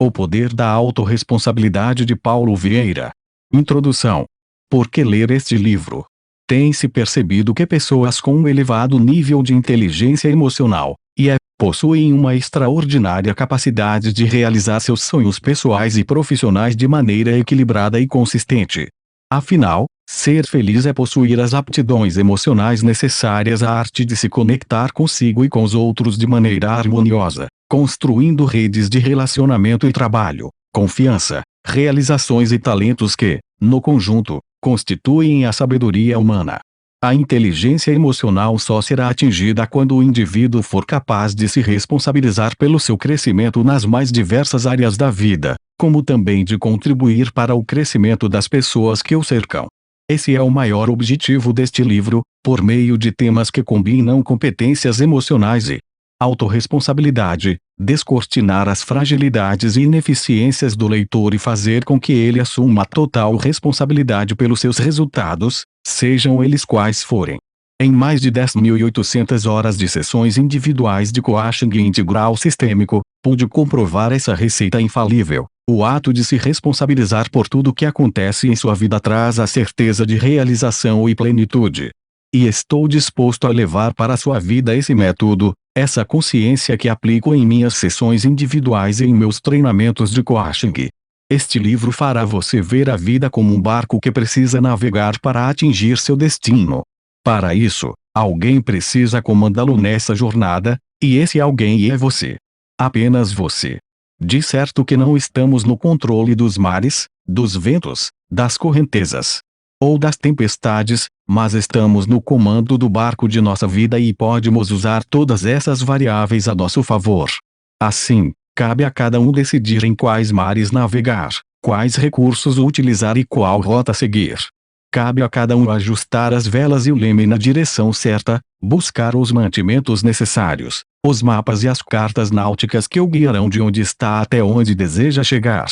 O poder da autorresponsabilidade de Paulo Vieira. Introdução. Por que ler este livro? Tem-se percebido que pessoas com um elevado nível de inteligência emocional, possuem uma extraordinária capacidade de realizar seus sonhos pessoais e profissionais de maneira equilibrada e consistente. Afinal, ser feliz é possuir as aptidões emocionais necessárias à arte de se conectar consigo e com os outros de maneira harmoniosa, construindo redes de relacionamento e trabalho, confiança, realizações e talentos que, no conjunto, constituem a sabedoria humana. A inteligência emocional só será atingida quando o indivíduo for capaz de se responsabilizar pelo seu crescimento nas mais diversas áreas da vida, como também de contribuir para o crescimento das pessoas que o cercam. Esse é o maior objetivo deste livro, por meio de temas que combinam competências emocionais e autorresponsabilidade, descortinar as fragilidades e ineficiências do leitor e fazer com que ele assuma total responsabilidade pelos seus resultados, sejam eles quais forem. Em mais de 10.800 horas de sessões individuais de coaching integral sistêmico, pude comprovar essa receita infalível. O ato de se responsabilizar por tudo o que acontece em sua vida traz a certeza de realização e plenitude. E estou disposto a levar para a sua vida esse método, essa consciência que aplico em minhas sessões individuais e em meus treinamentos de coaching. Este livro fará você ver a vida como um barco que precisa navegar para atingir seu destino. Para isso, alguém precisa comandá-lo nessa jornada, e esse alguém é você. Apenas você. De certo que não estamos no controle dos mares, dos ventos, das correntezas ou das tempestades, mas estamos no comando do barco de nossa vida e podemos usar todas essas variáveis a nosso favor. Assim, cabe a cada um decidir em quais mares navegar, quais recursos utilizar e qual rota seguir. Cabe a cada um ajustar as velas e o leme na direção certa, buscar os mantimentos necessários, os mapas e as cartas náuticas que o guiarão de onde está até onde deseja chegar.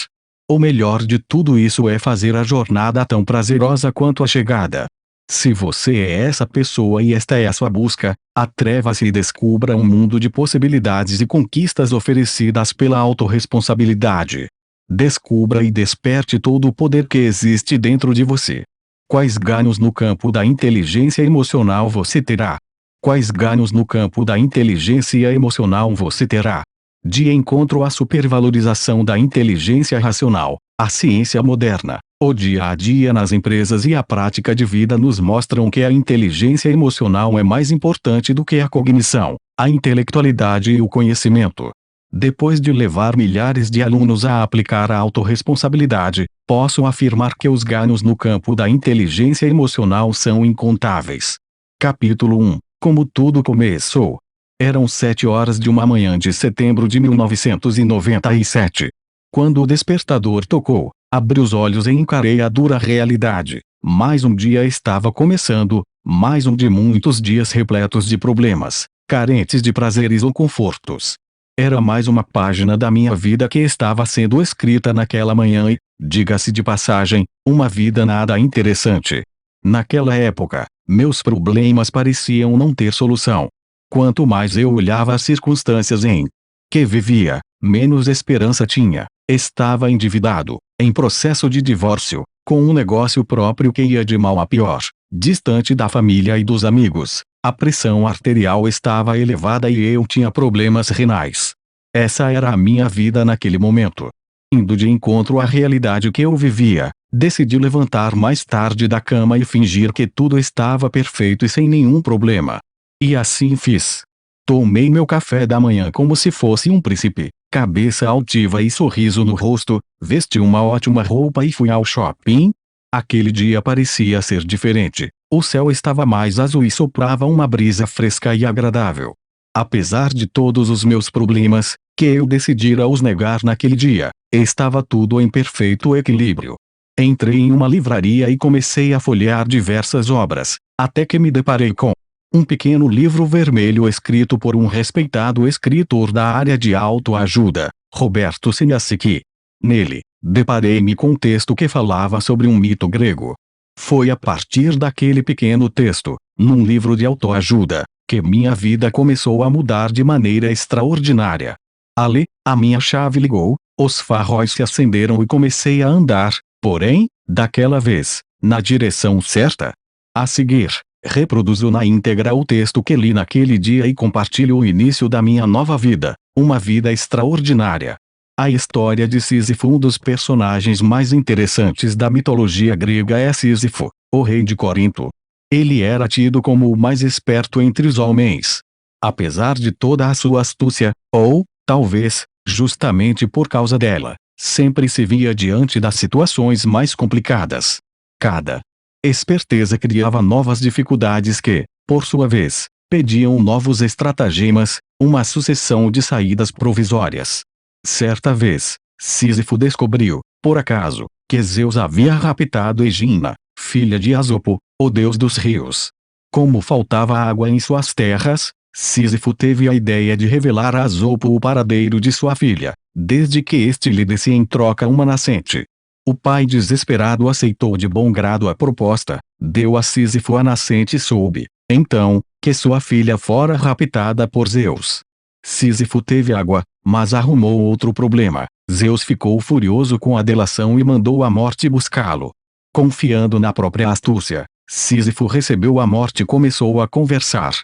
O melhor de tudo isso é fazer a jornada tão prazerosa quanto a chegada. Se você é essa pessoa e esta é a sua busca, atreva-se e descubra um mundo de possibilidades e conquistas oferecidas pela autorresponsabilidade. Descubra e desperte todo o poder que existe dentro de você. Quais ganhos no campo da inteligência emocional você terá? Quais ganhos no campo da inteligência emocional você terá? De encontro à supervalorização da inteligência racional, a ciência moderna, o dia a dia nas empresas e a prática de vida nos mostram que a inteligência emocional é mais importante do que a cognição, a intelectualidade e o conhecimento. Depois de levar milhares de alunos a aplicar a autorresponsabilidade, posso afirmar que os ganhos no campo da inteligência emocional são incontáveis. Capítulo 1. Como tudo começou. Eram 7 horas de uma manhã de setembro de 1997. Quando o despertador tocou, abri os olhos e encarei a dura realidade. Mais um dia estava começando, mais um de muitos dias repletos de problemas, carentes de prazeres ou confortos. Era mais uma página da minha vida que estava sendo escrita naquela manhã e, diga-se de passagem, uma vida nada interessante. Naquela época, meus problemas pareciam não ter solução. Quanto mais eu olhava as circunstâncias em que vivia, menos esperança tinha. Estava endividado, em processo de divórcio, com um negócio próprio que ia de mal a pior, distante da família e dos amigos. A pressão arterial estava elevada e eu tinha problemas renais. Essa era a minha vida naquele momento. Indo de encontro à realidade que eu vivia, decidi levantar mais tarde da cama e fingir que tudo estava perfeito e sem nenhum problema. E assim fiz. Tomei meu café da manhã como se fosse um príncipe, cabeça altiva e sorriso no rosto, vesti uma ótima roupa e fui ao shopping. Aquele dia parecia ser diferente. O céu estava mais azul e soprava uma brisa fresca e agradável. Apesar de todos os meus problemas, que eu decidira os negar naquele dia, estava tudo em perfeito equilíbrio. Entrei em uma livraria e comecei a folhear diversas obras, até que me deparei com um pequeno livro vermelho escrito por um respeitado escritor da área de autoajuda, Roberto Sinasiki. Nele, deparei-me com um texto que falava sobre um mito grego. Foi a partir daquele pequeno texto, num livro de autoajuda, que minha vida começou a mudar de maneira extraordinária. Ali, a minha chave ligou, Os faróis se acenderam e comecei a andar, porém, daquela vez, na direção certa. A seguir, reproduzo na íntegra o texto que li naquele dia e compartilho o início da minha nova vida, uma vida extraordinária. A história de Sísifo. Um dos personagens mais interessantes da mitologia grega é Sísifo, o rei de Corinto. Ele era tido como o mais esperto entre os homens. Apesar de toda a sua astúcia, ou, talvez, justamente por causa dela, sempre se via diante das situações mais complicadas. Cada esperteza criava novas dificuldades que, por sua vez, pediam novos estratagemas, uma sucessão de saídas provisórias. Certa vez, Sísifo descobriu, por acaso, que Zeus havia raptado Egina, filha de Asopo, o deus dos rios. Como faltava água em suas terras, Sísifo teve a ideia de revelar a Asopo o paradeiro de sua filha, desde que este lhe desse em troca uma nascente. O pai desesperado aceitou de bom grado a proposta, deu a Sísifo a nascente e soube, então, que sua filha fora raptada por Zeus. Sísifo teve água, mas arrumou outro problema. Zeus ficou furioso com a delação e mandou a morte buscá-lo. Confiando na própria astúcia, Sísifo recebeu a morte e começou a conversar.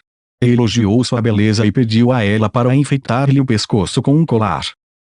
Elogiou sua beleza e pediu a ela para enfeitar-lhe o pescoço com um colar.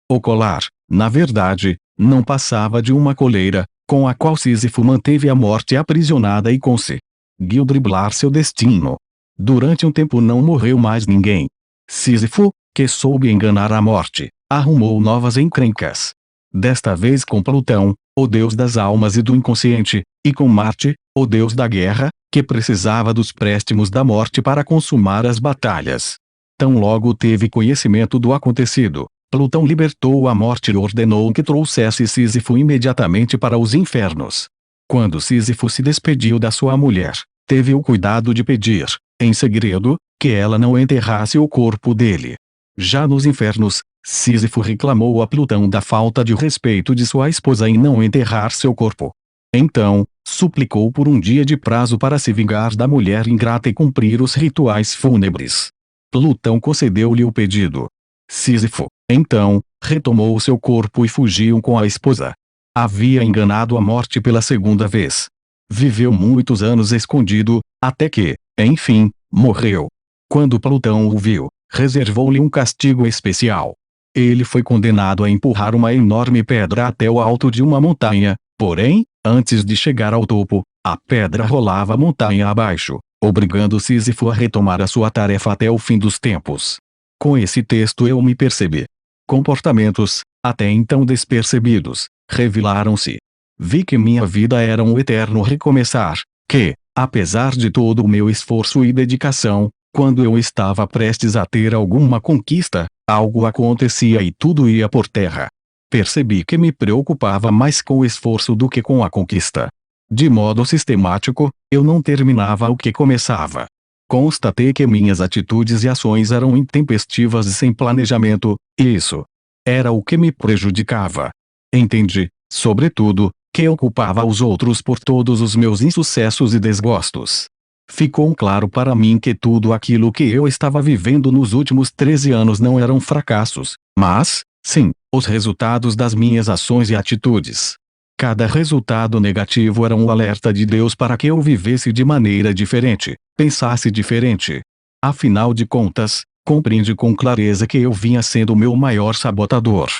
O colar, na verdade, não passava de uma coleira, com a qual Sísifo manteve a morte aprisionada e conseguiu driblar seu destino. Durante um tempo não morreu mais ninguém. Sísifo, que soube enganar a morte, arrumou novas encrencas. Desta vez com Plutão, o deus das almas e do inconsciente, e com Marte, o deus da guerra, que precisava dos préstimos da morte para consumar as batalhas. Tão logo teve conhecimento do acontecido, Plutão libertou a morte e ordenou que trouxesse Sísifo imediatamente para os infernos. Quando Sísifo se despediu da sua mulher, teve o cuidado de pedir, em segredo, que ela não enterrasse o corpo dele. Já nos infernos, Sísifo reclamou a Plutão da falta de respeito de sua esposa em não enterrar seu corpo. Então, suplicou por um dia de prazo para se vingar da mulher ingrata e cumprir os rituais fúnebres. Plutão concedeu-lhe o pedido. Sísifo, então, retomou seu corpo e fugiu com a esposa. Havia enganado a morte pela segunda vez. Viveu muitos anos escondido, até que, enfim, morreu. Quando Plutão o viu, reservou-lhe um castigo especial. Ele foi condenado a empurrar uma enorme pedra até o alto de uma montanha, porém, antes de chegar ao topo, a pedra rolava montanha abaixo, obrigando Sísifo a retomar a sua tarefa até o fim dos tempos. Com esse texto eu me percebi. Comportamentos, até então despercebidos, revelaram-se. Vi que minha vida era um eterno recomeçar, que, apesar de todo o meu esforço e dedicação, quando eu estava prestes a ter alguma conquista, algo acontecia e tudo ia por terra. Percebi que me preocupava mais com o esforço do que com a conquista. De modo sistemático, eu não terminava o que começava. Constatei que minhas atitudes e ações eram intempestivas e sem planejamento, e isso era o que me prejudicava. Entendi, sobretudo, que eu culpava os outros por todos os meus insucessos e desgostos. Ficou claro para mim que tudo aquilo que eu estava vivendo nos últimos 13 anos não eram fracassos, mas, sim, os resultados das minhas ações e atitudes. Cada resultado negativo era um alerta de Deus para que eu vivesse de maneira diferente, pensasse diferente. Afinal de contas, compreendi com clareza que eu vinha sendo o meu maior sabotador.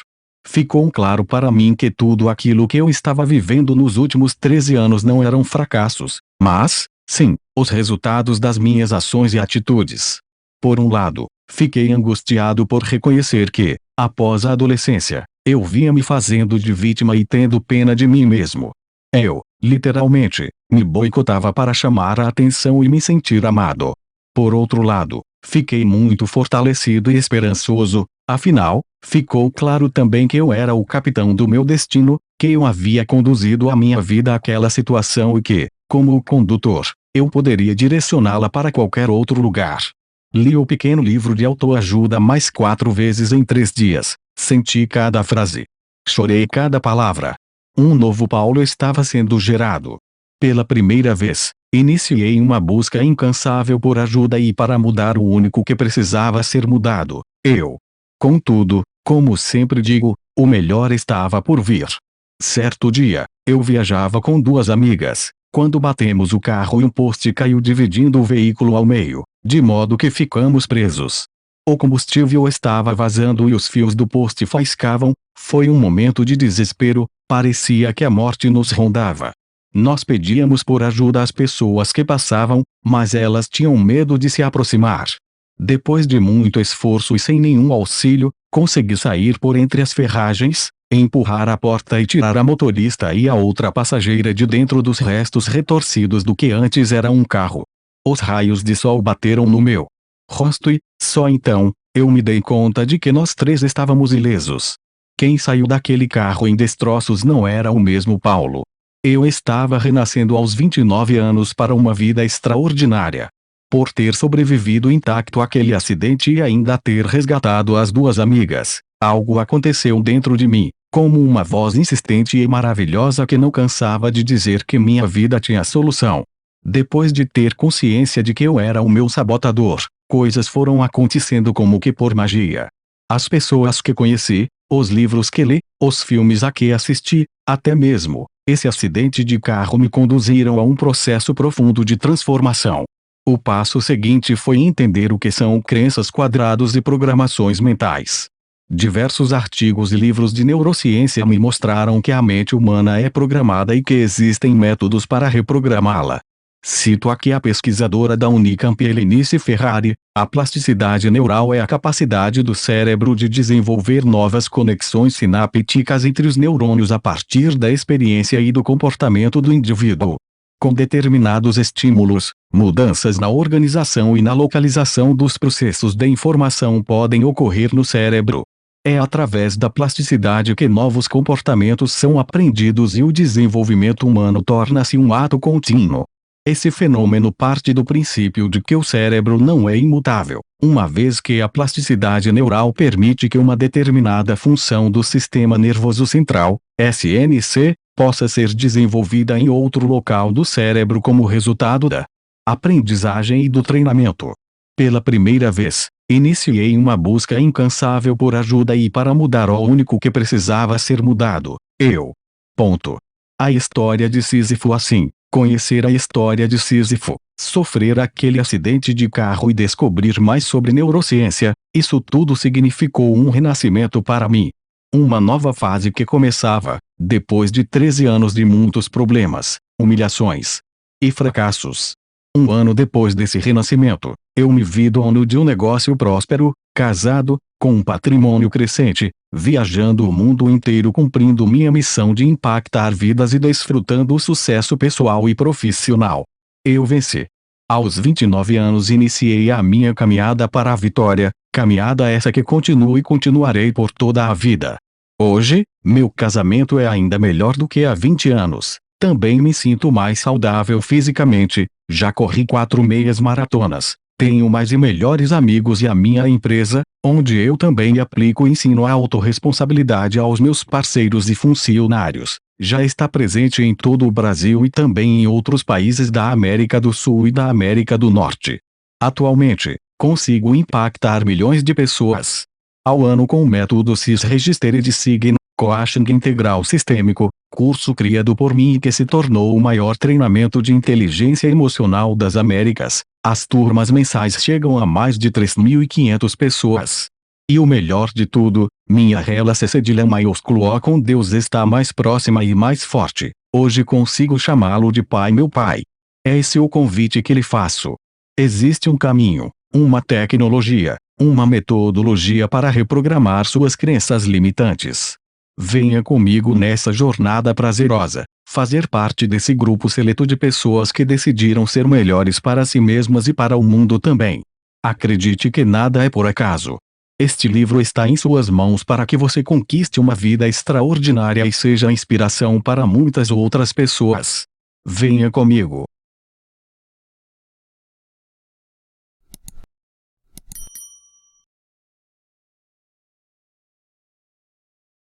Ficou claro para mim que tudo aquilo que eu estava vivendo nos últimos 13 anos não eram fracassos, mas, sim, os resultados das minhas ações e atitudes. Por um lado, fiquei angustiado por reconhecer que, após a adolescência, eu vinha me fazendo de vítima e tendo pena de mim mesmo. Eu, literalmente, me boicotava para chamar a atenção e me sentir amado. Por outro lado, fiquei muito fortalecido e esperançoso, afinal, ficou claro também que eu era o capitão do meu destino, que eu havia conduzido a minha vida àquela situação e que, como o condutor, eu poderia direcioná-la para qualquer outro lugar. Li o pequeno livro de autoajuda mais 4 vezes em 3 dias, senti cada frase. Chorei cada palavra. Um novo Paulo estava sendo gerado. Pela primeira vez, iniciei uma busca incansável por ajuda e para mudar o único que precisava ser mudado, eu. Contudo, como sempre digo, O melhor estava por vir. Certo dia, eu viajava com duas amigas, quando batemos o carro e um poste caiu dividindo o veículo ao meio, de modo que ficamos presos. O combustível estava vazando e os fios do poste faiscavam. Foi um momento de desespero, parecia que a morte nos rondava. Nós pedíamos por ajuda às pessoas que passavam, mas elas tinham medo de se aproximar. Depois de muito esforço e sem nenhum auxílio, consegui sair por entre as ferragens, empurrar a porta e tirar a motorista e a outra passageira de dentro dos restos retorcidos do que antes era um carro. Os raios de sol bateram no meu rosto e, só então, eu me dei conta de que nós três estávamos ilesos. Quem saiu daquele carro em destroços não era o mesmo Paulo. Eu estava renascendo aos 29 anos para uma vida extraordinária. Por ter sobrevivido intacto àquele acidente e ainda ter resgatado as duas amigas, algo aconteceu dentro de mim, como uma voz insistente e maravilhosa que não cansava de dizer que minha vida tinha solução. Depois de ter consciência de que eu era o meu sabotador, coisas foram acontecendo como que por magia. As pessoas que conheci, os livros que li, os filmes a que assisti, até mesmo esse acidente de carro me conduziram a um processo profundo de transformação. O passo seguinte foi entender o que são crenças quadrados e programações mentais. Diversos artigos e livros de neurociência me mostraram que a mente humana é programada e que existem métodos para reprogramá-la. Cito aqui a pesquisadora da Unicamp Helenice Ferrari: a plasticidade neural é a capacidade do cérebro de desenvolver novas conexões sinápticas entre os neurônios a partir da experiência e do comportamento do indivíduo. Com determinados estímulos, mudanças na organização e na localização dos processos de informação podem ocorrer no cérebro. É através da plasticidade que novos comportamentos são aprendidos e o desenvolvimento humano torna-se um ato contínuo. Esse fenômeno parte do princípio de que o cérebro não é imutável, uma vez que a plasticidade neural permite que uma determinada função do sistema nervoso central, SNC, possa ser desenvolvida em outro local do cérebro como resultado da aprendizagem e do treinamento. Pela primeira vez, iniciei uma busca incansável por ajuda e para mudar o único que precisava ser mudado, eu. A história de Sísifo. Assim, conhecer a história de Sísifo, sofrer aquele acidente de carro e descobrir mais sobre neurociência, isso tudo significou um renascimento para mim. Uma nova fase que começava, depois de 13 anos de muitos problemas, humilhações e fracassos. Um ano depois desse renascimento, eu me vi dono de um negócio próspero, casado, com um patrimônio crescente, viajando o mundo inteiro cumprindo minha missão de impactar vidas e desfrutando o sucesso pessoal e profissional. Eu venci. Aos 29 anos iniciei a minha caminhada para a vitória, caminhada essa que continuo e continuarei por toda a vida. Hoje, meu casamento é ainda melhor do que há 20 anos. Também me sinto mais saudável fisicamente, já corri 4 meias maratonas. Tenho mais e melhores amigos e a minha empresa, onde eu também aplico e ensino a autorresponsabilidade aos meus parceiros e funcionários, já está presente em todo o Brasil e também em outros países da América do Sul e da América do Norte. Atualmente, consigo impactar milhões de pessoas ao ano com o método CIS Registered Sign, Coaching Integral Sistêmico, curso criado por mim e que se tornou o maior treinamento de inteligência emocional das Américas. As turmas mensais chegam a mais de 3.500 pessoas. E o melhor de tudo, minha relação cedilha maiúsculo com Deus está mais próxima e mais forte. Hoje consigo chamá-lo de Pai, meu Pai. É esse o convite que lhe faço. Existe um caminho, uma tecnologia, uma metodologia para reprogramar suas crenças limitantes. Venha comigo nessa jornada prazerosa, fazer parte desse grupo seleto de pessoas que decidiram ser melhores para si mesmas e para o mundo também. Acredite que nada é por acaso. Este livro está em suas mãos para que você conquiste uma vida extraordinária e seja inspiração para muitas outras pessoas. Venha comigo.